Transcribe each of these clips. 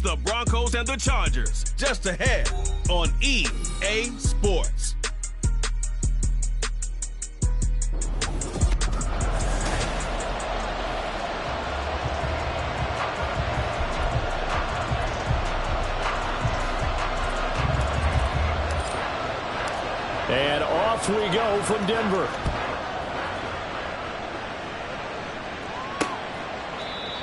the Broncos and the Chargers, just ahead on EA Sports. And off we go from Denver.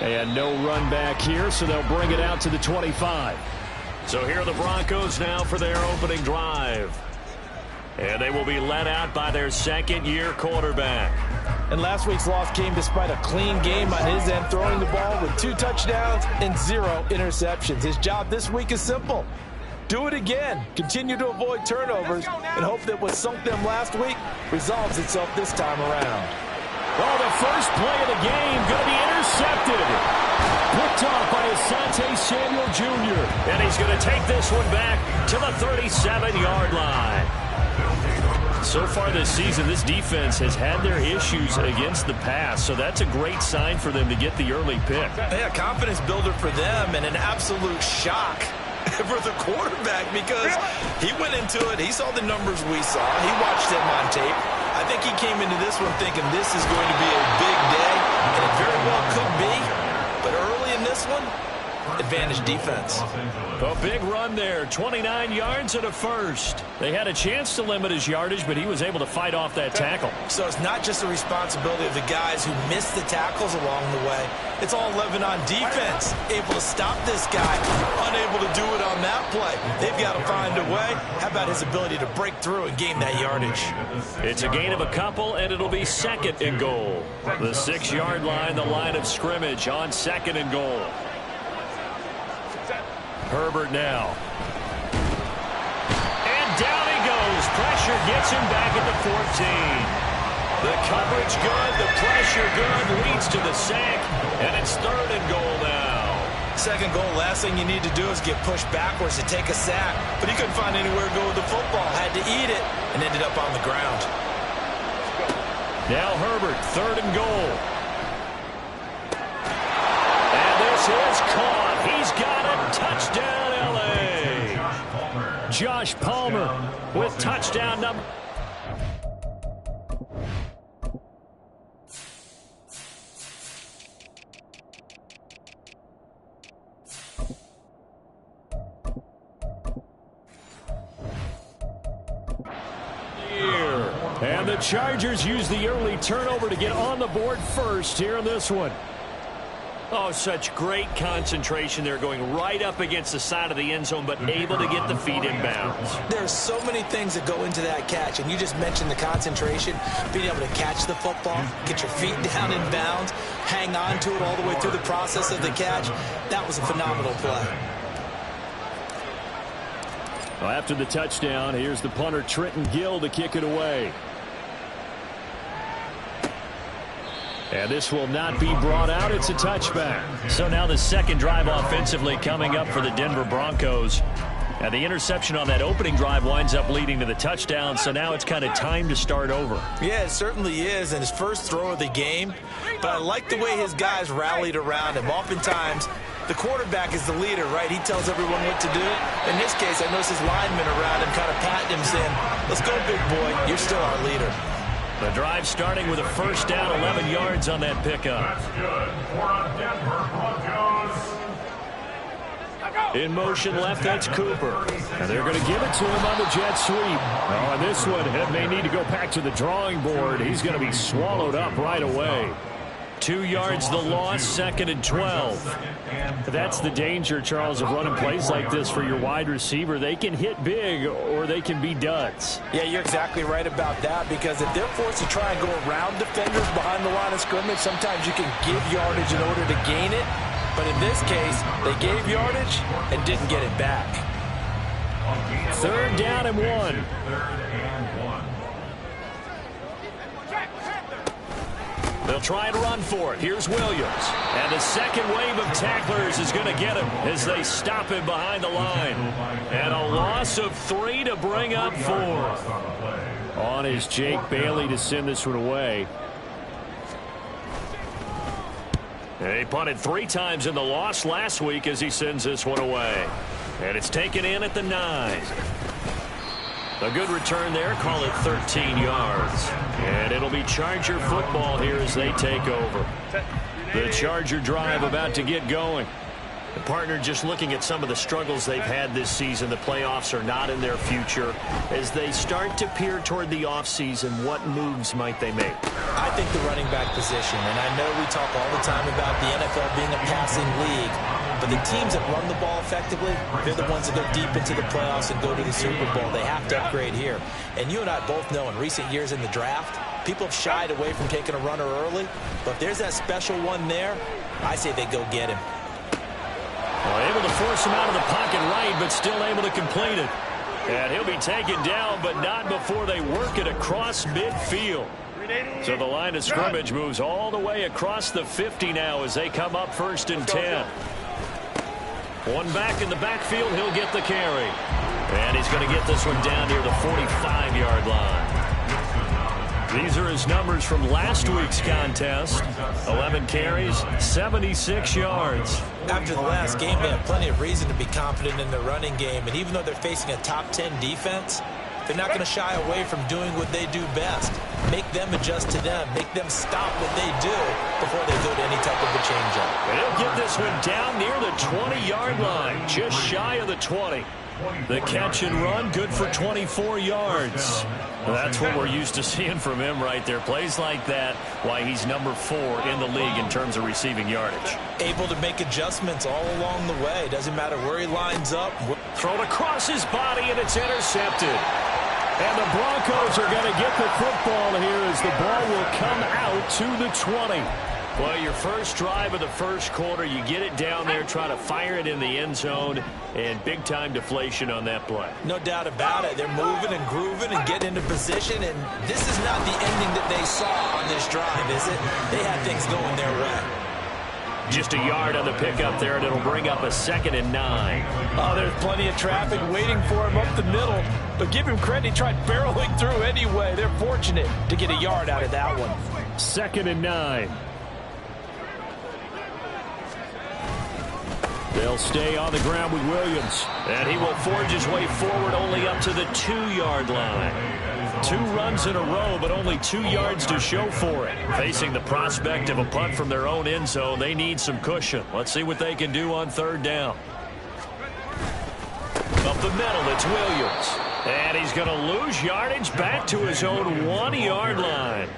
And no run back here, so they'll bring it out to the 25. So here are the Broncos now for their opening drive. And they will be led out by their second-year quarterback. And last week's loss came despite a clean game on his end, throwing the ball with 2 touchdowns and 0 interceptions. His job this week is simple. Do it again. Continue to avoid turnovers and hope that what sunk them last week resolves itself this time around. Oh, the first play of the game going to be intercepted. Picked off by Asante Samuel Jr. And he's going to take this one back to the 37-yard line. So far this season, this defense has had their issues against the pass, so that's a great sign for them to get the early pick. Yeah, confidence builder for them and an absolute shock for the quarterback because he went into it. He saw the numbers we saw. He watched them on tape. I think he came into this one thinking this is going to be a big day, and it very well could be. But early in this one, advantage defense. A big run there, 29 yards and a first. They had a chance to limit his yardage, but he was able to fight off that tackle. So it's not just the responsibility of the guys who missed the tackles along the way. It's all 11 on defense, able to stop this guy, unable to do it on that play. They've got to find a way. How about his ability to break through and gain that yardage? It's a gain of a couple, and it'll be second and goal. The 6-yard line, the line of scrimmage on second and goal. Herbert now. And down he goes. Pressure gets him back at the 14. The coverage good, the pressure good, leads to the sack, and it's third and goal now. Second goal, last thing you need to do is get pushed backwards to take a sack. But he couldn't find anywhere to go with the football, had to eat it, and ended up on the ground. Now Herbert, third and goal. And this is caught. He's got it. Touchdown, L.A. Josh Palmer with touchdown number. And the Chargers use the early turnover to get on the board first here in this one. Oh, such great concentration there, going right up against the side of the end zone, but able to get the feet in bounds. There's so many things that go into that catch, and you just mentioned the concentration, being able to catch the football, get your feet down in bounds, hang on to it all the way through the process of the catch. That was a phenomenal play. Well, after the touchdown, here's the punter Trenton Gill to kick it away. And this will not be brought out. It's a touchback. So now the second drive offensively coming up for the Denver Broncos. And the interception on that opening drive winds up leading to the touchdown. So now it's kind of time to start over. Yeah, it certainly is. And his first throw of the game. But I like the way his guys rallied around him. Oftentimes, the quarterback is the leader, right? He tells everyone what to do. In this case, I noticed his linemen around him kind of patting him, saying, "Let's go, big boy. You're still our leader." The drive starting with a first down, 11 yards on that pickup. In motion left, that's Cooper. And they're going to give it to him on the jet sweep. Oh, and this one may need to go back to the drawing board. He's going to be swallowed up right away. 2 yards the loss, second and 12. That's the danger, Charles, of running plays like this for your wide receiver. They can hit big or they can be duds. Yeah, you're exactly right about that, because if they're forced to try and go around defenders behind the line of scrimmage, sometimes you can give yardage in order to gain it. But in this case, they gave yardage and didn't get it back. Third down and 1. They'll try and run for it. Here's Williams. And the second wave of tacklers is going to get him as they stop him behind the line. And a loss of 3 to bring up 4. On is Jake Bailey to send this one away. He punted 3 times in the loss last week as he sends this one away. And it's taken in at the 9. A good return there. Call it 13 yards. And it'll be Charger football here as they take over. The Charger drive about to get going. The partner just looking at some of the struggles they've had this season. The playoffs are not in their future. As they start to peer toward the offseason, what moves might they make? I think the running back position, and I know we talk all the time about the NFL being a passing league, but the teams that run the ball effectively, they're the ones that go deep into the playoffs and go to the Super Bowl. They have to upgrade here. And you and I both know in recent years in the draft, people have shied away from taking a runner early, but if there's that special one there, I say they go get him. Well, able to force him out of the pocket right, but still able to complete it. And he'll be taken down, but not before they work it across midfield. So the line of scrimmage moves all the way across the 50 now as they come up 1st and 10. One back in the backfield, he'll get the carry. And he's going to get this one down near the 45-yard line. These are his numbers from last week's contest. 11 carries, 76 yards. After the last game, they have plenty of reason to be confident in their running game. And even though they're facing a top 10 defense, they're not going to shy away from doing what they do best. Make them adjust to them. Make them stop what they do before they go to any type of a change-up. He'll get this one down near the 20-yard line, just shy of the 20. The catch and run, good for 24 yards. That's what we're used to seeing from him right there. Plays like that, why he's number 4 in the league in terms of receiving yardage. Able to make adjustments all along the way. Doesn't matter where he lines up. Thrown across his body, and it's intercepted. And the Broncos are going to get the football here as the ball will come out to the 20. Well, your first drive of the first quarter, you get it down there, try to fire it in the end zone, and big-time deflation on that play. No doubt about it. They're moving and grooving and getting into position, and this is not the ending that they saw on this drive, is it? They had things going their way. Just a yard on the pickup there, and it'll bring up a 2nd and 9. Oh, there's plenty of traffic waiting for him up the middle, but give him credit. He tried barreling through anyway. They're fortunate to get a yard out of that one. 2nd and 9. They'll stay on the ground with Williams. And he will forge his way forward only up to the 2-yard line. 2 runs in a row, but only 2 yards to show for it. Facing the prospect of a punt from their own end zone, they need some cushion. Let's see what they can do on 3rd down. Up the middle, it's Williams. And he's going to lose yardage back to his own 1-yard line.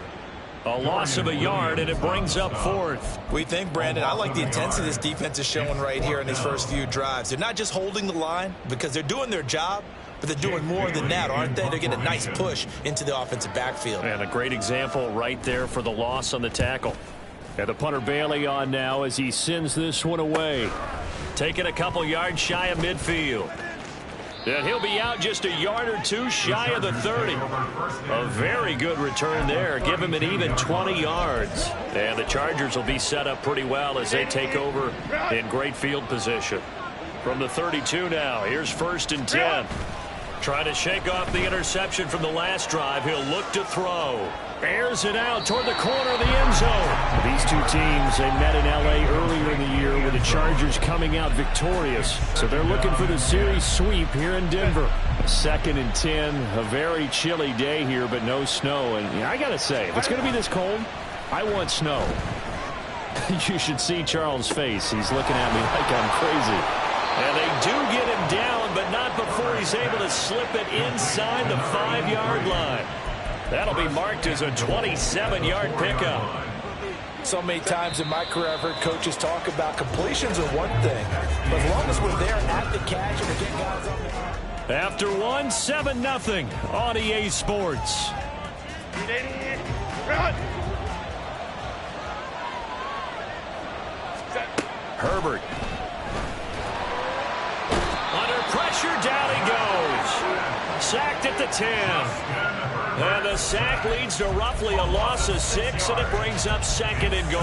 A loss of a yard, and it brings up 4th. We think, Brandon, I like the intensity this defense is showing right here in these first few drives. They're not just holding the line because they're doing their job, but they're doing more than that, aren't they? They're getting a nice push into the offensive backfield. And a great example right there for the loss on the tackle. And the punter Bailey on now as he sends this one away. Taking a couple yards shy of midfield. And he'll be out just a yard or 2 shy of the 30. A very good return there. Give him an even 20 yards. And the Chargers will be set up pretty well as they take over in great field position. From the 32 now, here's 1st and 10. Trying to shake off the interception from the last drive. He'll look to throw. Airs it out toward the corner of the end zone. These 2 teams, they met in L.A. earlier in the year with the Chargers coming out victorious. So they're looking for the series sweep here in Denver. 2nd and 10, a very chilly day here, but no snow. And I got to say, if it's going to be this cold, I want snow. You should see Charles' face. He's looking at me like I'm crazy. And they do get him down, but not before he's able to slip it inside the 5-yard line. That'll be marked as a 27-yard pickup. So many times in my career I've heard coaches talk about completions are one thing, but as long as we're there at the catch and we're getting guys on the... After 1, 7-0 on EA Sports. Herbert. Under pressure, down he goes. Sacked at the 10. And the sack leads to roughly a loss of 6, and it brings up 2nd and goal.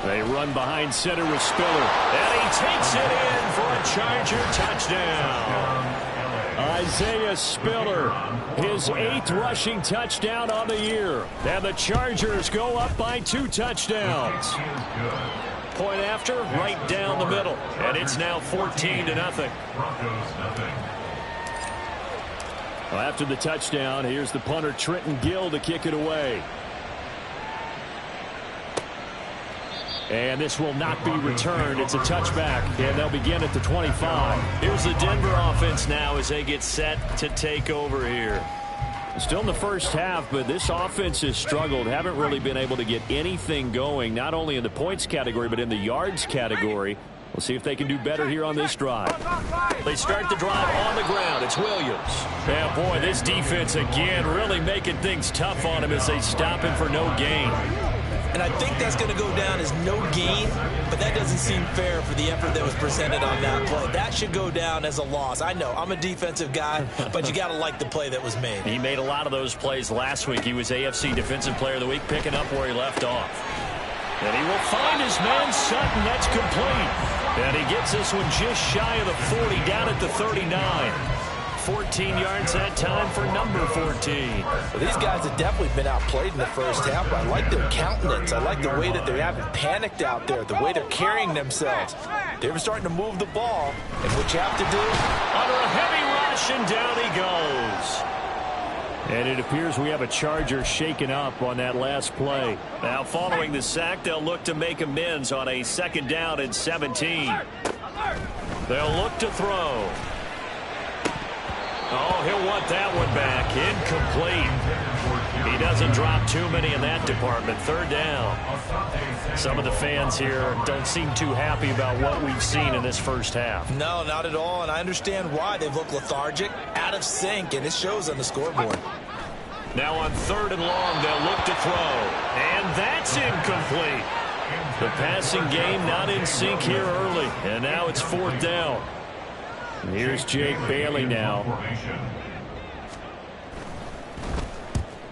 They run behind center with Spiller. And he takes it in for a Charger touchdown. Isaiah Spiller, his 8th rushing touchdown on the year. And the Chargers go up by 2 touchdowns. Point after, right down the middle. And it's now 14-0. Well, after the touchdown, here's the punter Trenton Gill to kick it away. And this will not be returned. It's a touchback, and they'll begin at the 25. Here's the Denver offense now as they get set to take over here. Still in the first half, but this offense has struggled. Haven't really been able to get anything going, not only in the points category, but in the yards category. We'll see if they can do better here on this drive. They start the drive on the ground. It's Williams. Yeah, boy, this defense again really making things tough on him as they stop him for no gain. And I think that's going to go down as no gain, but that doesn't seem fair for the effort that was presented on that play. That should go down as a loss. I know, I'm a defensive guy, but you got to like the play that was made. He made a lot of those plays last week. He was AFC Defensive Player of the Week, picking up where he left off. And he will find his man Sutton. That's complete. And he gets this one just shy of the 40, down at the 39. 14 yards that time for number 14. Well, these guys have definitely been outplayed in the first half. I like their countenance. I like the way that they haven't panicked out there, the way they're carrying themselves. They're starting to move the ball. And what you have to do? Under a heavy rush, and down he goes. And it appears we have a Charger shaken up on that last play. Now following the sack, they'll look to make amends on a 2nd down and 17. They'll look to throw. Oh, he'll want that one back. Incomplete. He doesn't drop too many in that department. 3rd down. Some of the fans here don't seem too happy about what we've seen in this first half. No, not at all, and I understand why. They've looked lethargic, out of sync, and it shows on the scoreboard. Now on 3rd and long, they'll look to throw. And that's incomplete. The passing game not in sync here early, and now it's 4th down. Here's Jake Bailey now.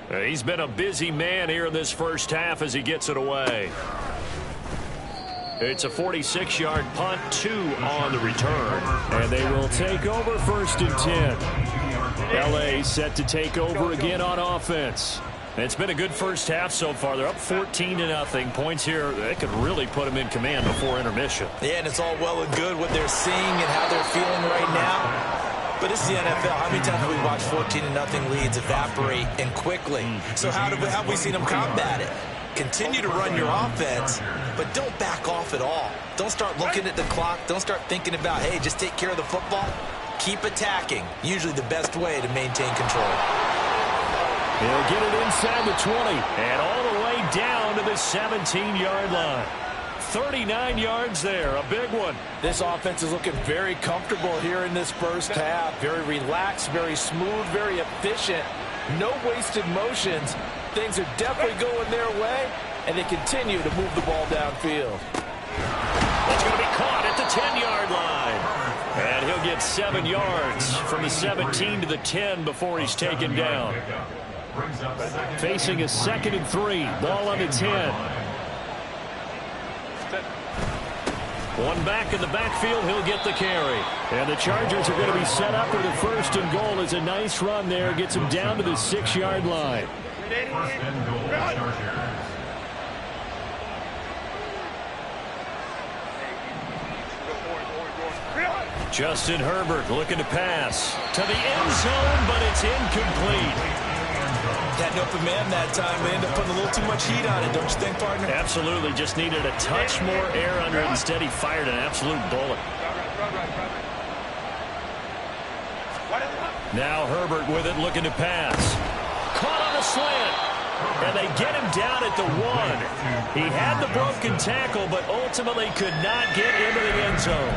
He's been a busy man here in this first half as he gets it away. It's a 46-yard punt, 2 on the return. And they will take over 1st and 10. L.A. set to take over again on offense. It's been a good first half so far. They're up 14-0. Points here, they could really put them in command before intermission. Yeah, and it's all well and good what they're seeing and how they're feeling right now. But it's the NFL. How many times have we watched 14-0 leads evaporate and quickly? So how have we seen them combat it? Continue to run your offense, but don't back off at all. Don't start looking at the clock. Don't start thinking about, hey, just take care of the football. Keep attacking. Usually the best way to maintain control. He'll get it inside the 20 and all the way down to the 17-yard line. 39 yards there, a big one. This offense is looking very comfortable here in this first half. Very relaxed, very smooth, very efficient. No wasted motions. Things are definitely going their way, and they continue to move the ball downfield. It's going to be caught at the 10-yard line. And he'll get 7 yards from the 17 to the 10 before he's taken down. Facing a 2nd and 3. Ball on the 10. One back in the backfield. He'll get the carry. And the Chargers are going to be set up for the 1st and goal. As a nice run there. Gets him down to the 6-yard line. Justin Herbert looking to pass to the end zone, but it's incomplete. Had an open man that time. They ended up putting a little too much heat on it, don't you think, partner? Absolutely. Just needed a touch more air under it. Instead, he fired an absolute bullet. Now Herbert with it, looking to pass. Caught on a slant. And they get him down at the 1. He had the broken tackle, but ultimately could not get into the end zone.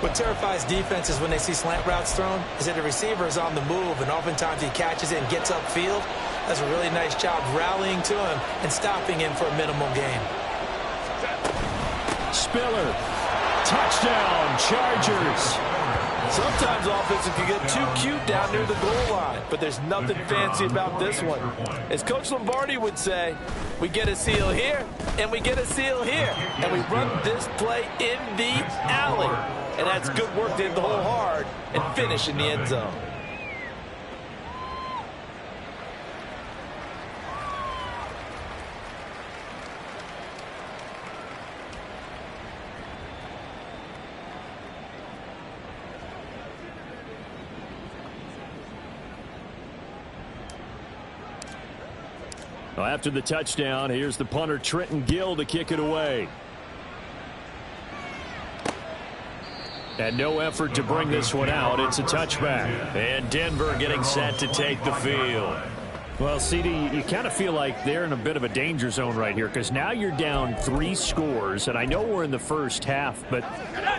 What terrifies defenses when they see slant routes thrown is that the receiver is on the move, and oftentimes he catches it and gets upfield. Does a really nice job rallying to him and stopping him for a minimal gain. Spiller. Touchdown, Chargers. Sometimes offenses can get too cute down near the goal line, but there's nothing fancy about this one. As Coach Lombardi would say, we get a seal here, and we get a seal here, and we run this play in the alley. And that's good work to hit the hole hard and finish in the end zone. Well, after the touchdown, here's the punter Trenton Gill to kick it away. And no effort to bring this one out. It's a touchback. And Denver getting set to take the field. Well, CD, you kind of feel like they're in a bit of a danger zone right here because now you're down 3 scores, and I know we're in the first half, but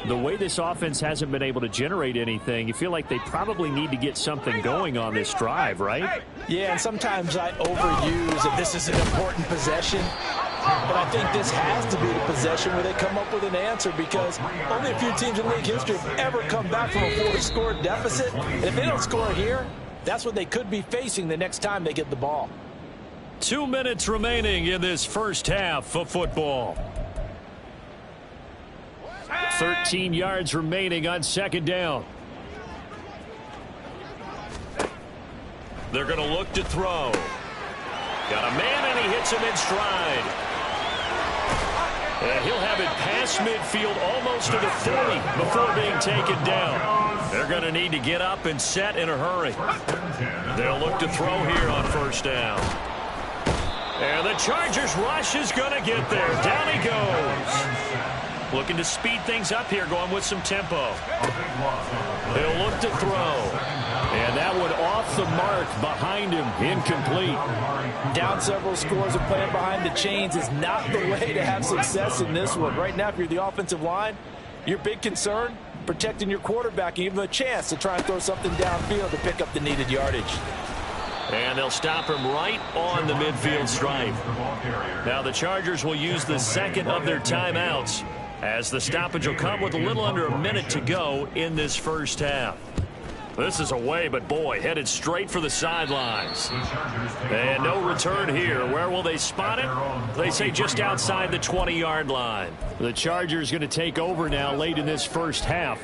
the way this offense hasn't been able to generate anything, you feel like they probably need to get something going on this drive, right? Yeah, and sometimes I overuse that this is an important possession, but I think this has to be the possession where they come up with an answer because only a few teams in league history have ever come back from a 4-score deficit, and if they don't score here, that's what they could be facing the next time they get the ball. 2 minutes remaining in this first half of football. 13 yards remaining on second down. They're going to look to throw. Got a man, and he hits him in stride. And he'll have it past midfield almost to the 40 before being taken down. They're going to need to get up and set in a hurry. They'll look to throw here on first down. And the Chargers rush is going to get there. Down he goes. Looking to speed things up here, going with some tempo. They'll look to throw. And that one off the mark behind him, incomplete. Down several scores and playing behind the chains is not the way to have success in this one. Right now, if you're the offensive line, your big concern, protecting your quarterback and give him a chance to try and throw something downfield to pick up the needed yardage. And they'll stop him right on the midfield stripe. Now the Chargers will use the second of their timeouts as the stoppage will come with a little under a minute to go in this first half. This is away, but boy, headed straight for the sidelines. And no return here. Where will they spot it? They say just outside the 20-yard line. The Chargers going to take over now late in this first half.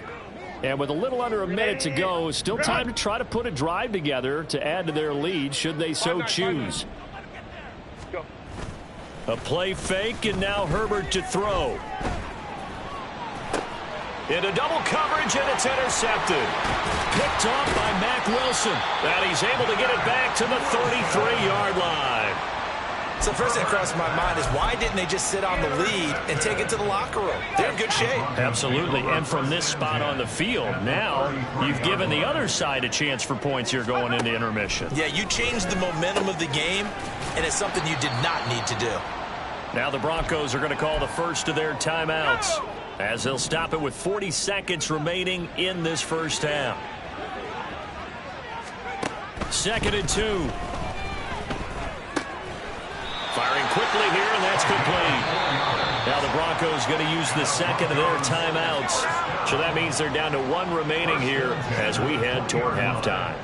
And with a little under a minute to go, still time to try to put a drive together to add to their lead should they so choose. A play fake, and now Herbert to throw. Into double coverage, and it's intercepted. Picked off by Mack Wilson. And he's able to get it back to the 33-yard line. So the first thing that crossed my mind is why didn't they just sit on the lead and take it to the locker room? They're in good shape. Absolutely. And from this spot on the field, now you've given the other side a chance for points here going into intermission. Yeah, you changed the momentum of the game, and it's something you did not need to do. Now the Broncos are going to call the first of their timeouts as they'll stop it with 40 seconds remaining in this first half. 2nd and 2. Firing quickly here, and that's complete. Now the Broncos going to use the second of their timeouts. So that means they're down to 1 remaining here as we head toward halftime.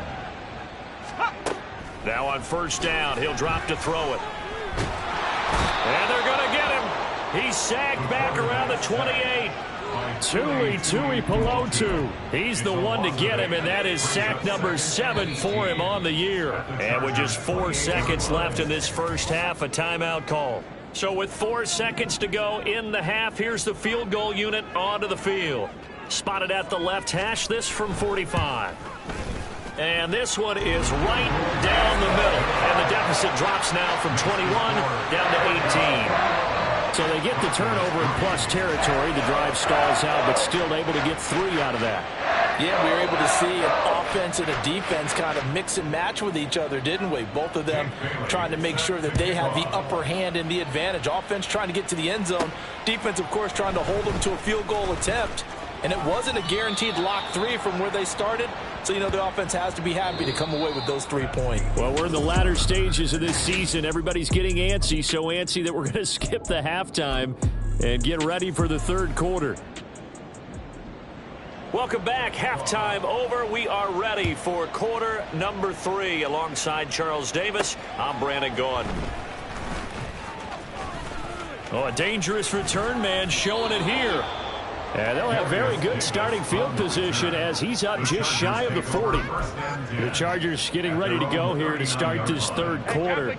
Now on first down, he'll drop to throw it. And they're going to get him. He's sagged back around the 28. Tui Pelotu. He's the one to get him, and that is sack number 7 for him on the year. And with just 4 seconds left in this first half, a timeout call. So with 4 seconds to go in the half, here's the field goal unit onto the field. Spotted at the left hash, this from 45. And this one is right down the middle. And the deficit drops now from 21 down to 18. So they get the turnover in plus territory. The drive stalls out, but still able to get 3 out of that. Yeah, we were able to see an offense and a defense kind of mix and match with each other, didn't we? Both of them trying to make sure that they have the upper hand and the advantage. Offense trying to get to the end zone. Defense, of course, trying to hold them to a field goal attempt. And it wasn't a guaranteed lock 3 from where they started. So, you know, the offense has to be happy to come away with those 3 points. Well, we're in the latter stages of this season. Everybody's getting antsy, so antsy that we're going to skip the halftime and get ready for the third quarter. Welcome back. Halftime over. We are ready for quarter number 3. Alongside Charles Davis, I'm Brandon Gaudin. Oh, a dangerous return man showing it here. And they'll have very good starting field position as he's up just shy of the 40. The Chargers getting ready to go here to start this third quarter.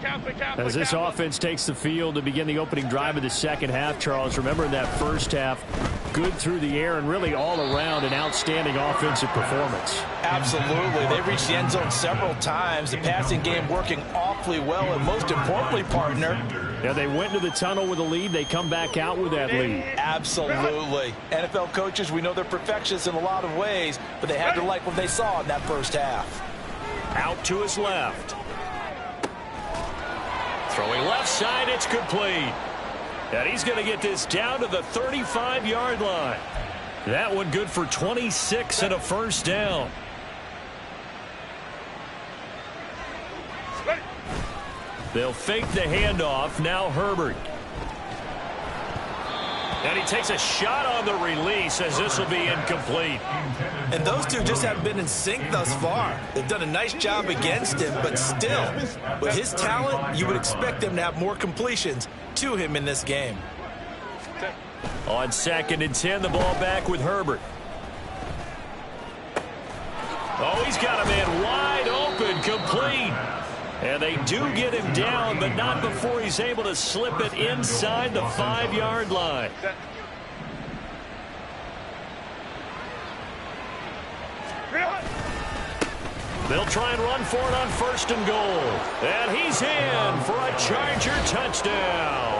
As this offense takes the field to begin the opening drive of the second half, Charles, remember in that first half, good through the air and really all around an outstanding offensive performance. Absolutely. They reached the end zone several times. The passing game working off awfully well, and most importantly, partner, yeah, they went to the tunnel with a lead. They come back out with that lead. Absolutely. NFL coaches, we know they're perfectionists in a lot of ways, but they had to like what they saw in that first half. Out to his left. Throwing left side, it's complete. And he's going to get this down to the 35-yard line. That one good for 26 and a first down. They'll fake the handoff. Now Herbert. And he takes a shot on the release as this will be incomplete. And those two just haven't been in sync thus far. They've done a nice job against him, but still, with his talent, you would expect them to have more completions to him in this game. On 2nd and 10, the ball back with Herbert. Oh, he's got a man wide open, complete. And they do get him down, but not before he's able to slip it inside the 5-yard line. They'll try and run for it on 1st and goal. And he's in for a Charger touchdown.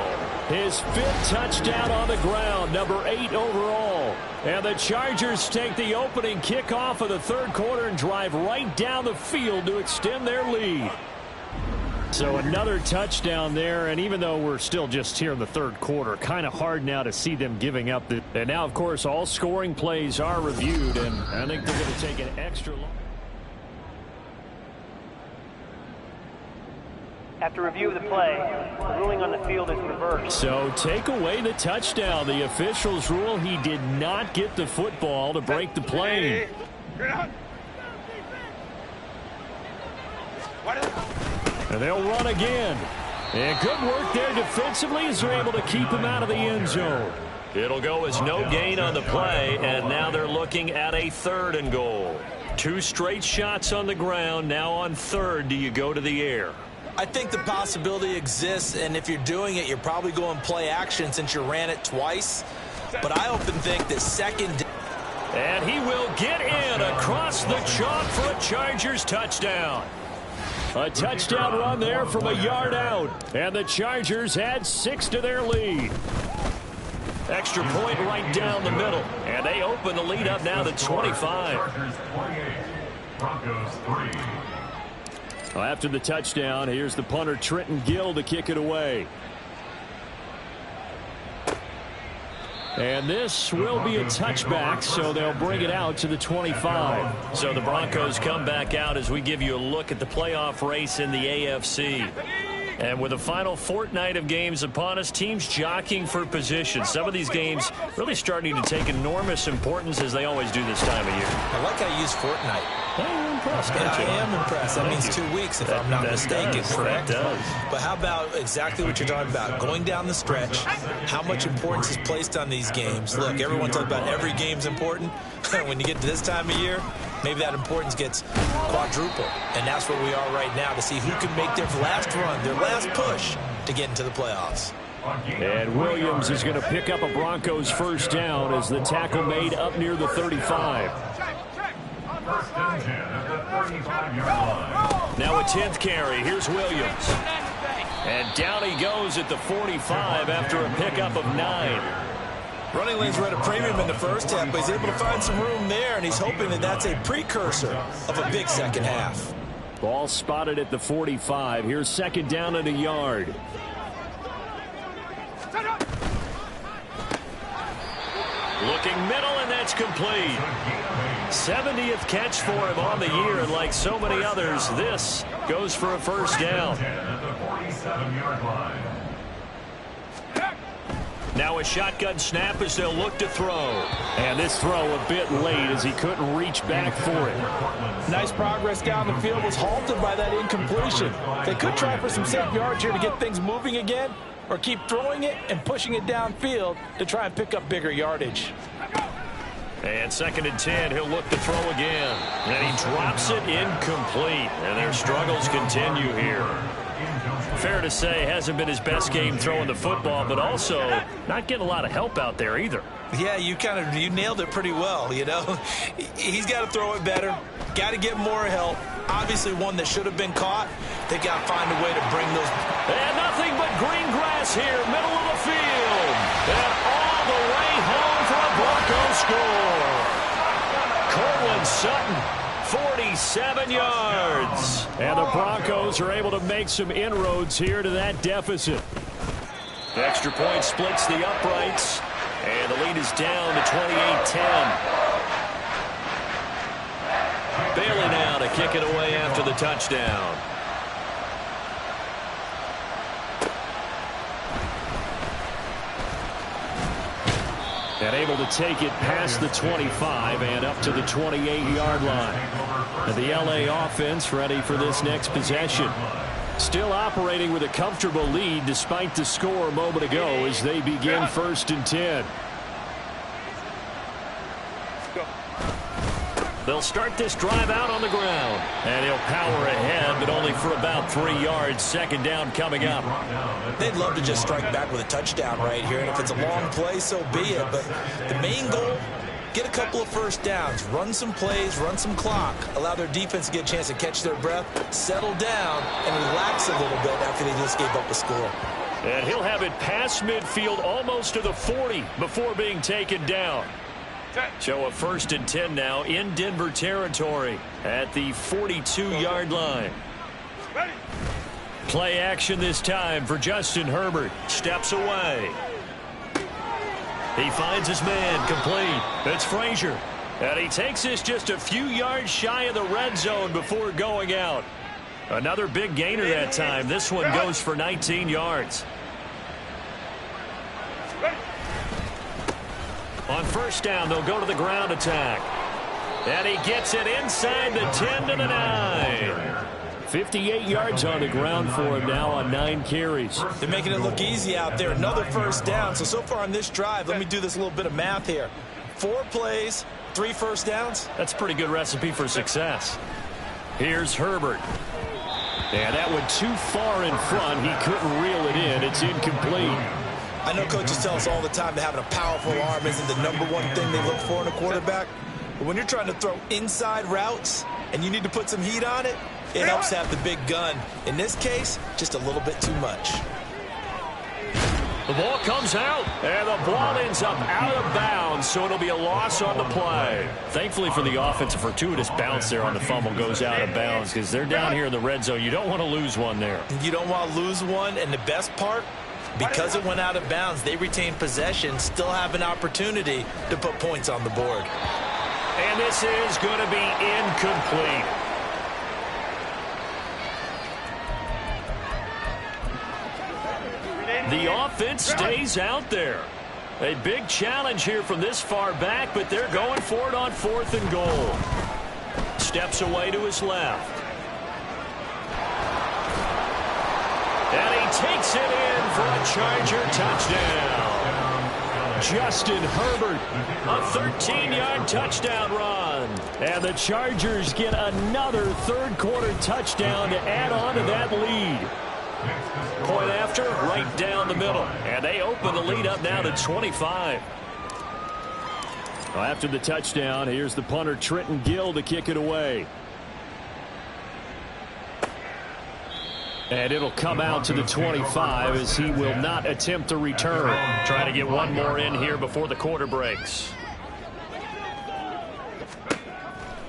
His 5th touchdown on the ground, number 8 overall. And the Chargers take the opening kickoff of the 3rd quarter and drive right down the field to extend their lead. So another touchdown there, and even though we're still just here in the 3rd quarter, kind of hard now to see them giving up. And now, of course, all scoring plays are reviewed, and I think they're going to take an extra long. After review of the play, the ruling on the field is reversed. So take away the touchdown. The officials rule he did not get the football to break the play. And they'll run again. And good work there defensively as they're able to keep him out of the end zone. It'll go as no gain on the play, and now they're looking at a 3rd and goal. 2 straight shots on the ground. Now on 3rd, do you go to the air? I think the possibility exists, and if you're doing it, you're probably going play action since you ran it twice. But I often think that 2nd... And he will get in across the chalk for a Chargers touchdown. A touchdown run there from a yard out. And the Chargers add 6 to their lead. Extra point right down the middle. And they open the lead up now to 25. Well, after the touchdown, here's the punter Trenton Gill to kick it away. And this will be a touchback, so they'll bring it out to the 25. So the Broncos come back out as we give you a look at the playoff race in the AFC. And with the final fortnight of games upon us, teams jockeying for position. Some of these games really starting to take enormous importance as they always do this time of year. I like how you use fortnight. I'm impressed, yeah, I am impressed. That means 2 weeks, if I'm not mistaken, correct? That does. But how about exactly what you're talking about? Going down the stretch, how much importance is placed on these games. Look, everyone talks about every game's important. When you get to this time of year, maybe that importance gets quadruple. And that's where we are right now to see who can make their last run, their last push to get into the playoffs. And Williams is going to pick up a Broncos first down as the tackle made up near the 35. Now a 10th carry. Here's Williams. And down he goes at the 45 after a pickup of 9. Running lanes were at a premium in the first half, but he's able to find some room there, and he's hoping that that's a precursor of a big second half. Ball spotted at the 45. Here's 2nd down and a yard. Looking middle, and that's complete. 70th catch for him on the year, and like so many others, this goes for a first down. Now a shotgun snap as they'll look to throw. And this throw a bit late as he couldn't reach back for it. Nice progress down the field was halted by that incompletion. They could try for some safe yards here to get things moving again, or keep throwing it and pushing it downfield to try and pick up bigger yardage. And 2nd and 10, he'll look to throw again. And he drops it incomplete. And their struggles continue here. fair to say hasn't been his best game throwing the football, but also not getting a lot of help out there either. Yeah, you nailed it pretty well, you know. He's got to throw it better, got to get more help. Obviously one that should have been caught. They got to find a way to bring those. And nothing but green grass here, middle of the field. And all the way home for a Broncos score. Cortland Sutton, 47 yards. And the Broncos are able to make some inroads here to that deficit. The extra point splits the uprights. And the lead is down to 28-10. Bailey now to kick it away after the touchdown. And able to take it past the 25 and up to the 28-yard line. And the LA offense ready for this next possession. Still operating with a comfortable lead despite the score a moment ago as they begin 1st and 10. They'll start this drive out on the ground. And he'll power ahead, but only for about 3 yards. 2nd down coming up. They'd love to just strike back with a touchdown right here. And if it's a long play, so be it. But the main goal, get a couple of first downs. Run some plays, run some clock. Allow their defense to get a chance to catch their breath, settle down, and relax a little bit after they just gave up a score. And he'll have it past midfield almost to the 40 before being taken down. So a 1st and 10 now in Denver territory at the 42-yard line. Play action this time for Justin Herbert. Steps away. He finds his man complete. It's Frazier. And he takes this just a few yards shy of the red zone before going out. Another big gainer that time. This one goes for 19 yards. On 1st down, they'll go to the ground attack. And he gets it inside the 10 to the 9. 58 yards on the ground for him now on 9 carries. They're making it look easy out there. Another 1st down. So far on this drive, let me do this little bit of math here. 4 plays, 3 first downs. That's a pretty good recipe for success. Here's Herbert. And that went too far in front. He couldn't reel it in. It's incomplete. I know coaches tell us all the time that having a powerful arm isn't the #1 thing they look for in a quarterback. But when you're trying to throw inside routes and you need to put some heat on it, it helps to have the big gun. In this case, just a little bit too much. The ball comes out, and the ball ends up out of bounds, so it'll be a loss on the play. Thankfully for the offense, a fortuitous bounce there on the fumble goes out of bounds because they're down here in the red zone. You don't want to lose one there. You don't want to lose one, and the best part, because it went out of bounds, they retain possession, still have an opportunity to put points on the board. And this is going to be incomplete. The offense stays out there. A big challenge here from this far back, but they're going for it on 4th and goal. Steps away to his left. And he takes it in for a Charger touchdown. Justin Herbert, a 13-yard touchdown run. And the Chargers get another 3rd-quarter touchdown to add on to that lead. Point after, right down the middle. And they open the lead up now to 25. Well, after the touchdown, here's the punter Trenton Gill to kick it away. And it'll come out to the 25 as he will not attempt to return. Trying to get one more in here before the quarter breaks.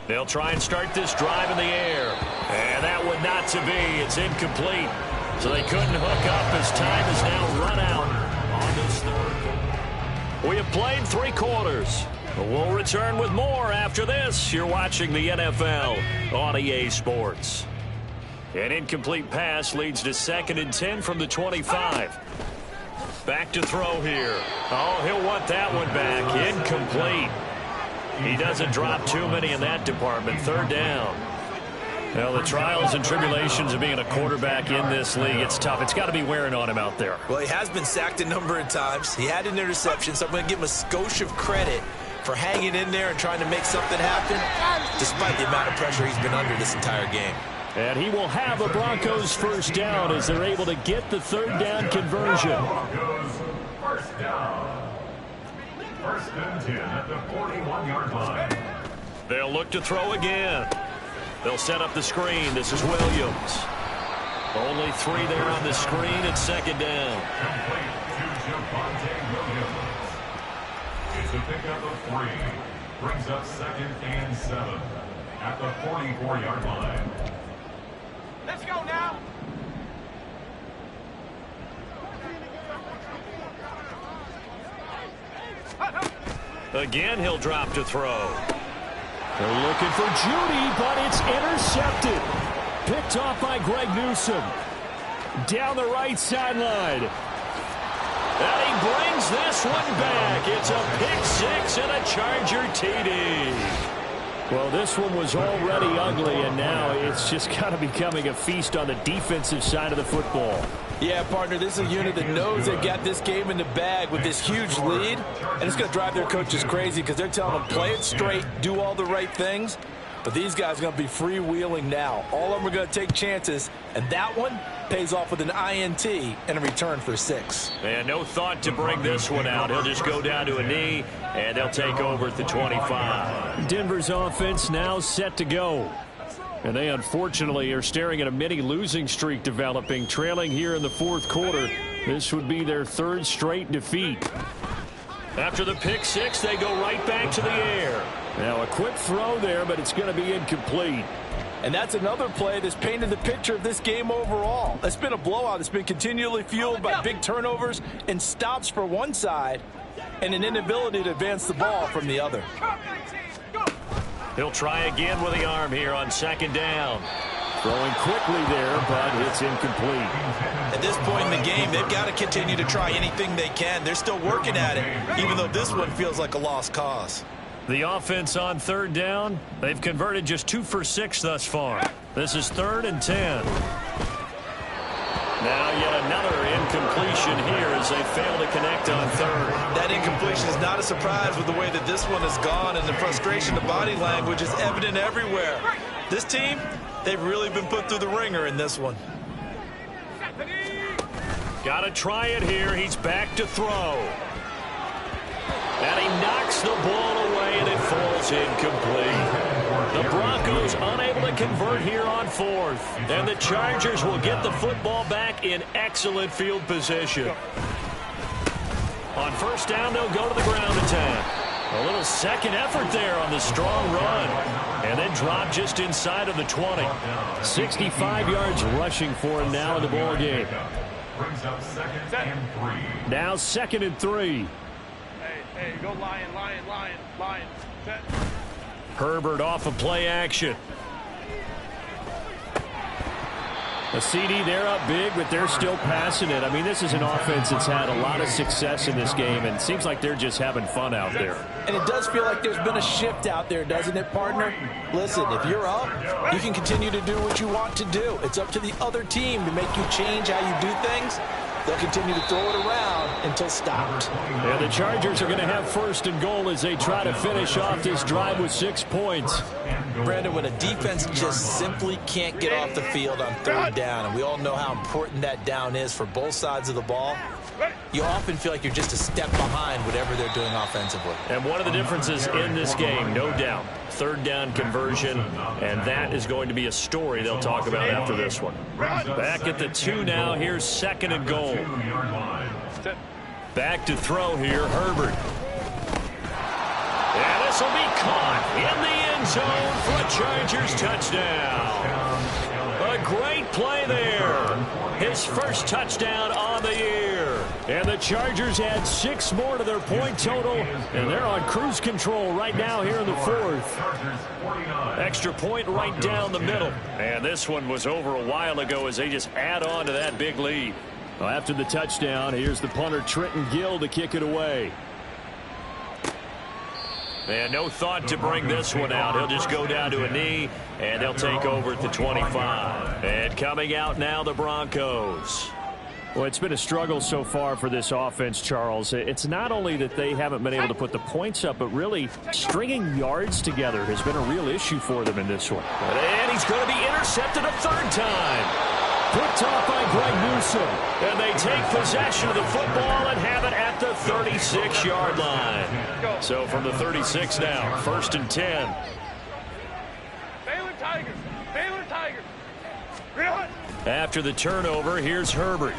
They'll try and start this drive in the air. And that would not to be. It's incomplete. So they couldn't hook up as time is now run out on this 3rd. We have played 3 quarters. We'll return with more after this. You're watching the NFL on EA Sports. An incomplete pass leads to 2nd and 10 from the 25. Back to throw here. Oh, he'll want that one back. Incomplete. He doesn't drop too many in that department. 3rd down. Well, the trials and tribulations of being a quarterback in this league, it's tough. It's got to be wearing on him out there. Well, he has been sacked a number of times. He had an interception, so I'm going to give him a skosh of credit for hanging in there and trying to make something happen, despite the amount of pressure he's been under this entire game. And he will have a Broncos first down as they're able to get the third down conversion. Broncos first down. First and 10 at the 41-yard line. They'll look to throw again. They'll set up the screen. This is Williams. Only 3 there on the screen at second down. Complete to Javonte Williams. It's a pickup of 3. Brings up second and 7 at the 44-yard line. Let's go now. Again, he'll drop to throw. They're looking for Judy, but it's intercepted. Picked off by Greg Newsome. Down the right sideline. And he brings this one back. It's a pick 6 and a Charger TD. Well, this one was already ugly, and now it's just kind of becoming a feast on the defensive side of the football. Yeah, partner, this is a unit that knows they've got this game in the bag with this huge lead, and it's going to drive their coaches crazy because they're telling them play it straight, do all the right things. But these guys are going to be freewheeling now. All of them are going to take chances, and that one pays off with an INT and a return for 6. And no thought to bring this one out. He'll just go down to a knee, and they'll take over at the 25. Denver's offense now set to go. And they unfortunately are staring at a mini losing streak developing, trailing here in the fourth quarter. This would be their 3rd straight defeat. After the pick 6, they go right back to the air. Now a quick throw there, but it's going to be incomplete. And that's another play that's painted the picture of this game overall. It's been a blowout. It's been continually fueled by big turnovers and stops for one side and an inability to advance the ball from the other. He'll try again with the arm here on second down. Throwing quickly there, but it's incomplete. At this point in the game, they've got to continue to try anything they can. They're still working at it, even though this one feels like a lost cause. The offense on third down, they've converted just 2 for 6 thus far. This is 3rd and 10. Now yet another incompletion here as they fail to connect on third. That incompletion is not a surprise with the way that this one has gone, and the frustration, the body language is evident everywhere. This team, they've really been put through the ringer in this one. Got to try it here. He's back to throw. And he knocks the ball away, and it falls incomplete. The Broncos unable to convert here on 4th. And the Chargers will get the football back in excellent field position. On first down, they'll go to the ground attack. A little second effort there on the strong run. And then drop just inside of the 20. 65 yards rushing for him now in the ball game. Brings up second and 3. Now 2nd and 3. Hey, go Lion, Lion, Lion, Lion. Set. Herbert off of play action. A CD, they're up big, but they're still passing it. I mean, this is an offense that's had a lot of success in this game, and it seems like they're just having fun out there. And it does feel like there's been a shift out there, doesn't it, partner? Listen, if you're up, you can continue to do what you want to do. It's up to the other team to make you change how you do things. They'll continue to throw it around until stopped. And the Chargers are going to have 1st and goal as they try to finish off this drive with 6 points. Brandon, when a defense just simply can't get off the field on third down, and we all know how important that down is for both sides of the ball, you often feel like you're just a step behind whatever they're doing offensively. And one of the differences in this game, no doubt, third down conversion, and that is going to be a story they'll talk about after this one. Back at the 2 now. Here's 2nd and goal. Back to throw here, Herbert. And this will be caught in the end zone for a Chargers touchdown. A great play there. His first touchdown on the year. And the Chargers add 6 more to their point total, and they're on cruise control right now here in the 4th. Extra point right down the middle. And this one was over a while ago as they just add on to that big lead. Well, after the touchdown, here's the punter Trenton Gill to kick it away. And no thought to bring this one out. He'll just go down to a knee, and they'll take over at the 25. And coming out now, the Broncos. Well, it's been a struggle so far for this offense, Charles. It's not only that they haven't been able to put the points up, but really stringing yards together has been a real issue for them in this one. And he's going to be intercepted a third time. Picked off by Greg Newsome. And they take possession of the football and have it at the 36-yard line. So from the 36 now, 1st and 10. Baylor Tigers. Baylor Tigers. After the turnover, here's Herbert.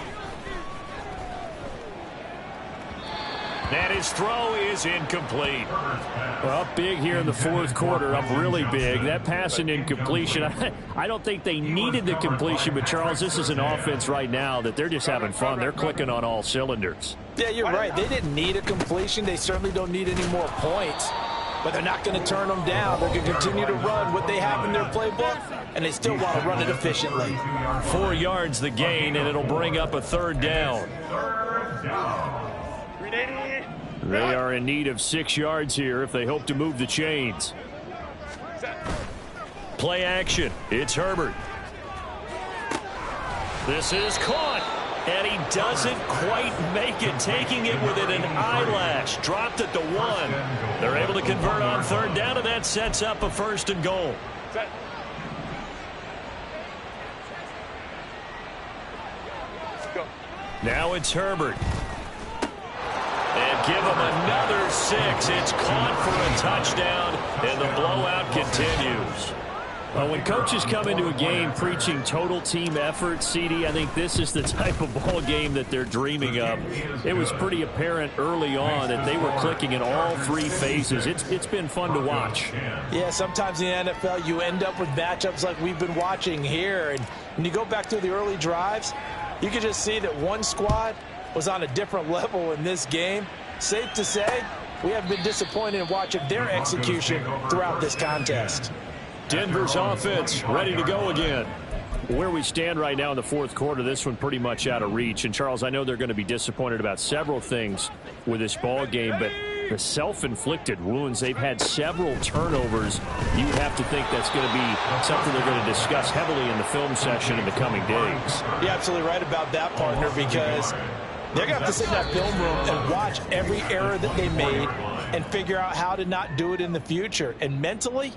And his throw is incomplete. Well, up big here in the fourth quarter, up really big. That pass and incompletion, I don't think they needed the completion, but Charles, this is an offense right now that they're just having fun. They're clicking on all cylinders. Yeah, you're right. They didn't need a completion. They certainly don't need any more points. But they're not going to turn them down. They're going to continue to run what they have in their playbook, and they still want to run it efficiently. 4 yards the gain, and it'll bring up a third down. They are in need of 6 yards here if they hope to move the chains. Play action. It's Herbert. This is caught. And he doesn't quite make it, taking it within an eyelash. Dropped at the 1. They're able to convert on third down, and that sets up a 1st and goal. Now it's Herbert. And give him another 6. It's caught for a touchdown, and the blowout continues. Well, when coaches come into a game preaching total team effort, CD, I think this is the type of ball game that they're dreaming of. It was pretty apparent early on that they were clicking in all 3 phases. It's been fun to watch. Yeah, sometimes in the NFL you end up with matchups like we've been watching here. And when you go back to the early drives, you can just see that one squad was on a different level in this game. Safe to say, we have been disappointed in watching their execution throughout this contest. Denver's offense ready to go again. Where we stand right now in the fourth quarter, this one pretty much out of reach. And, Charles, I know they're going to be disappointed about several things with this ball game, but the self-inflicted wounds, they've had several turnovers. You have to think that's going to be something they're going to discuss heavily in the film session in the coming days. You're absolutely right about that, partner, because they're going to have to sit in that film room and watch every error that they made and figure out how to not do it in the future. And mentally,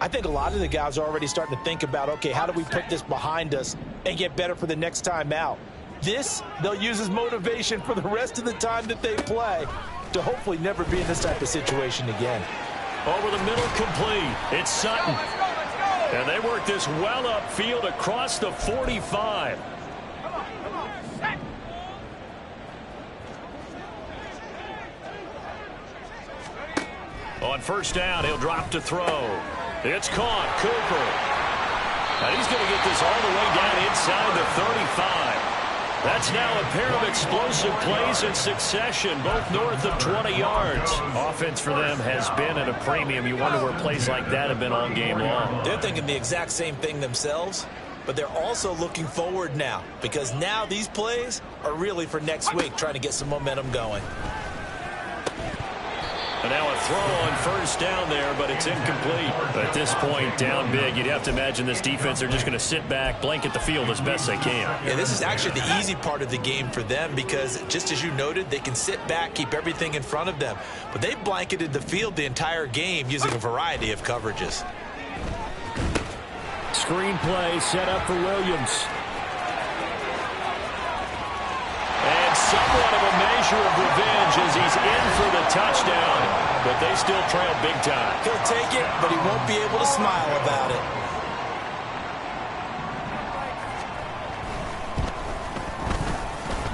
I think a lot of the guys are already starting to think about, okay, how do we put this behind us and get better for the next time out? This, they'll use as motivation for the rest of the time that they play to hopefully never be in this type of situation again. Over the middle, complete. It's Sutton. And they work this well upfield across the 45. On first down, he'll drop to throw. It's caught. Cooper. And he's going to get this all the way down inside the 35. That's now a pair of explosive plays in succession, both north of 20 yards. Offense for them has been at a premium. You wonder where plays like that have been all game long. They're thinking the exact same thing themselves, but they're also looking forward now, because now these plays are really for next week, trying to get some momentum going. And now a throw on first down there, but it's incomplete. At this point, down big, you'd have to imagine this defense, they're just going to sit back, blanket the field as best they can. Yeah, this is actually the easy part of the game for them because, just as you noted, they can sit back, keep everything in front of them. But they blanketed the field the entire game using a variety of coverages. Screen play set up for Williams. And somewhat of a measure of revenge as he's in for the touchdown, but they still trail big time. He'll take it, but he won't be able to smile about it.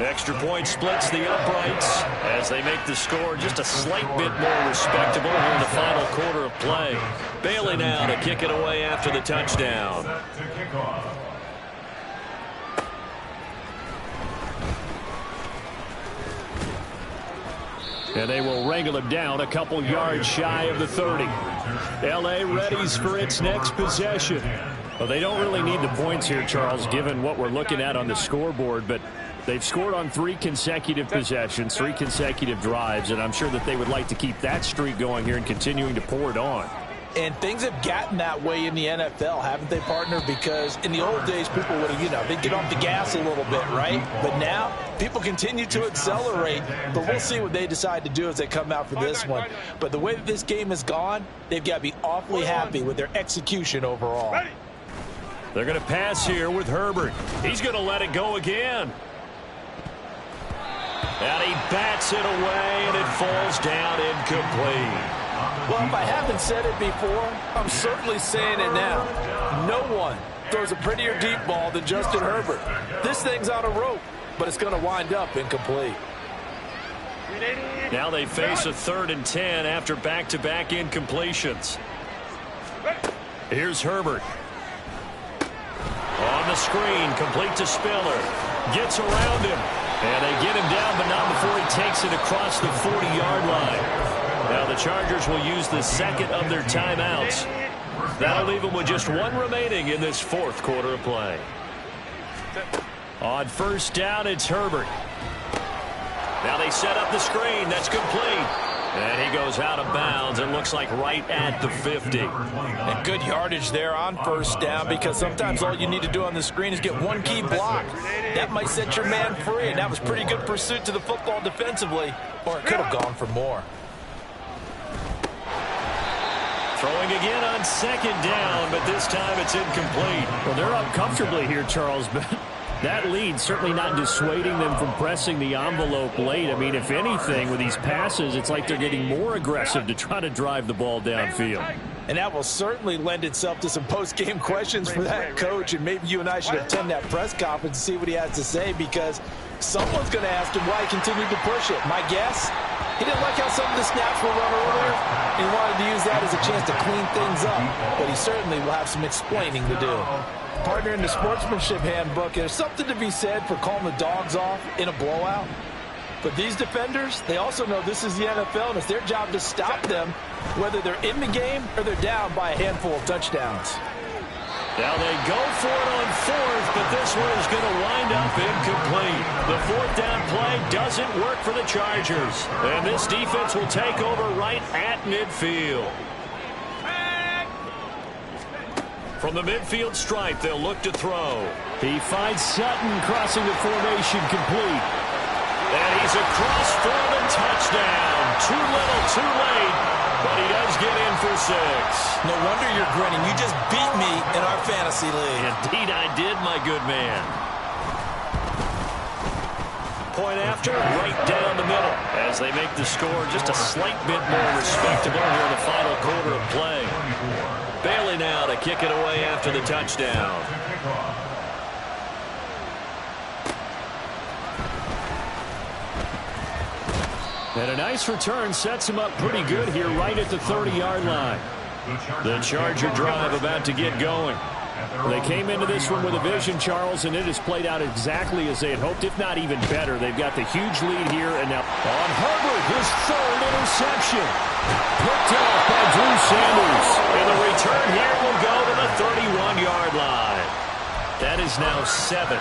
Extra point splits the uprights as they make the score just a slight bit more respectable here in the final quarter of play. Bailey now to kick it away after the touchdown. And they will wrangle him down a couple yards shy of the 30. L.A. readies for its next possession. Well, they don't really need the points here, Charles, given what we're looking at on the scoreboard, but they've scored on 3 consecutive possessions, 3 consecutive drives, and I'm sure that they would like to keep that streak going here and continuing to pour it on. And things have gotten that way in the NFL, haven't they, partner? Because in the old days, people would have, they'd get off the gas a little bit, right? But now, people continue to accelerate. But we'll see what they decide to do as they come out for this one. But the way that this game has gone, they've got to be awfully happy with their execution overall. They're going to pass here with Herbert. He's going to let it go again. And he bats it away, and it falls down incomplete. Well, if I haven't said it before, I'm certainly saying it now. No one throws a prettier deep ball than Justin Herbert. This thing's on a rope, but it's going to wind up incomplete. Now they face a 3rd and 10 after back-to-back incompletions. Here's Herbert. On the screen, complete to Spiller. Gets around him. And they get him down, but not before he takes it across the 40-yard line. Now the Chargers will use the second of their timeouts. That'll leave them with just one remaining in this 4th quarter of play. On 1st down, it's Herbert. Now they set up the screen. That's complete. And he goes out of bounds. It looks like right at the 50. And good yardage there on 1st down, because sometimes all you need to do on the screen is get one key block. That might set your man free, and that was pretty good pursuit to the football defensively, or it could have gone for more. Throwing again on 2nd down, but this time it's incomplete. Well, they're up comfortably here, Charles, but that lead certainly not dissuading them from pressing the envelope late. I mean, if anything, with these passes, it's like they're getting more aggressive to try to drive the ball downfield. And that will certainly lend itself to some post-game questions for that coach, and maybe you and I should attend that press conference and see what he has to say, because someone's going to ask him why he continued to push it. My guess, he didn't like how some of the snaps were run earlier, and he wanted to use that as a chance to clean things up, but he certainly will have some explaining to do. Partner, in the sportsmanship handbook, there's something to be said for calling the dogs off in a blowout. But these defenders, they also know this is the NFL, and it's their job to stop them, whether they're in the game or they're down by a handful of touchdowns. Now they go for it on 4th, but this one is going to wind up incomplete. The 4th down play doesn't work for the Chargers. And this defense will take over right at midfield. From the midfield stripe, they'll look to throw. He finds Sutton crossing the formation complete. And he's across for the touchdown. Too little, too late. But he does get in for 6. No wonder you're grinning. You just beat me in our fantasy league. Indeed I did, my good man. Point after, right down the middle. As they make the score just a slight bit more respectable here in the final quarter of play. Bailey now to kick it away after the touchdown. And a nice return sets him up pretty good here right at the 30-yard line. The Charger drive about to get going. They came into this one with a vision, Charles, and it has played out exactly as they had hoped, if not even better. They've got the huge lead here, and now on Herbert, his 3rd interception. Picked off by Drew Sanders. And the return here will go to the 31-yard line. That is now 7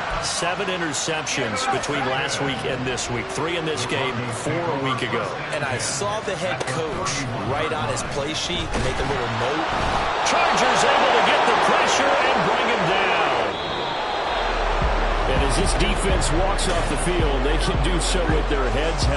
interceptions between last week and this week. 3 in this game, 4 a week ago. And I saw the head coach write on his play sheet and make a little note. Chargers able to get the pressure and bring him down. And as this defense walks off the field, they can do so with their heads held.